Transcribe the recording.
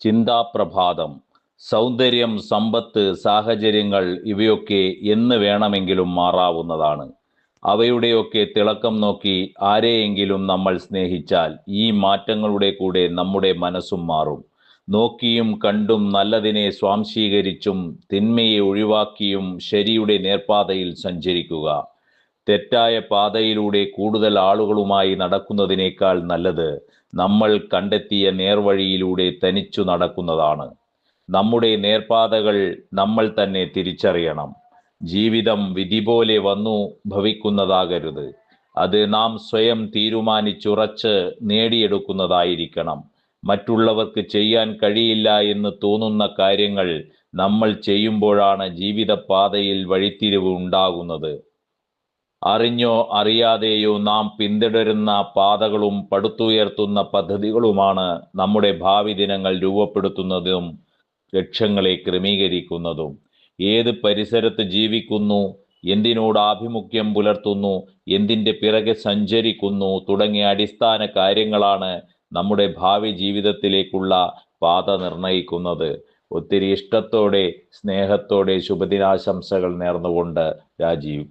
ചിന്താപ്രഭാതം. സൗന്ദര്യം, സമ്പത്ത്, സാഹചര്യങ്ങൾ ഇവയൊക്കെ എന്ന് വേണമെങ്കിലും മാറാവുന്നതാണ്. അവയുടെയൊക്കെ തിളക്കം നോക്കി ആരെയെങ്കിലും നമ്മൾ സ്നേഹിച്ചാൽ ഈ മാറ്റങ്ങളുടെ കൂടെ നമ്മുടെ മനസ്സും മാറും. നോക്കിയും കണ്ടും നല്ലതിനെ സ്വാംശീകരിച്ചും തിന്മയെ ഒഴിവാക്കിയും ശരിയുടെ നേർപ്പാതയിൽ സഞ്ചരിക്കുക. തെറ്റായ പാതയിലൂടെ കൂടുതൽ ആളുകളുമായി നടക്കുന്നതിനേക്കാൾ നല്ലത് നമ്മൾ കണ്ടെത്തിയ നേർവഴിയിലൂടെ തനിച്ചു നടക്കുന്നതാണ്. നമ്മുടെ നേർപാതകൾ നമ്മൾ തന്നെ തിരിച്ചറിയണം. ജീവിതം വിധി പോലെ വന്നു ഭവിക്കുന്നതാകരുത്. അത് നാം സ്വയം തീരുമാനിച്ചുറച്ച് നേടിയെടുക്കുന്നതായിരിക്കണം. മറ്റുള്ളവർക്ക് ചെയ്യാൻ കഴിയില്ല എന്ന് തോന്നുന്ന കാര്യങ്ങൾ നമ്മൾ ചെയ്യുമ്പോഴാണ് ജീവിതപാതയിൽ വഴിത്തിരിവ് ഉണ്ടാകുന്നത്. അറിഞ്ഞോ അറിയാതെയോ നാം പിന്തുടരുന്ന പാതകളും പടുത്തുയർത്തുന്ന പദ്ധതികളുമാണ് നമ്മുടെ ഭാവി ദിനങ്ങൾ രൂപപ്പെടുത്തുന്നതും ലക്ഷ്യങ്ങളെ ക്രമീകരിക്കുന്നതും. ഏത് പരിസരത്ത് ജീവിക്കുന്നു, എന്തിനോട് ആഭിമുഖ്യം പുലർത്തുന്നു, എന്തിൻ്റെ പിറകെ സഞ്ചരിക്കുന്നു തുടങ്ങിയ അടിസ്ഥാന കാര്യങ്ങളാണ് നമ്മുടെ ഭാവി ജീവിതത്തിലേക്കുള്ള പാത നിർണയിക്കുന്നത്. ഒത്തിരി ഇഷ്ടത്തോടെ സ്നേഹത്തോടെ ശുഭദിനാശംസകൾ നേർന്നുകൊണ്ട് രാജീവ്.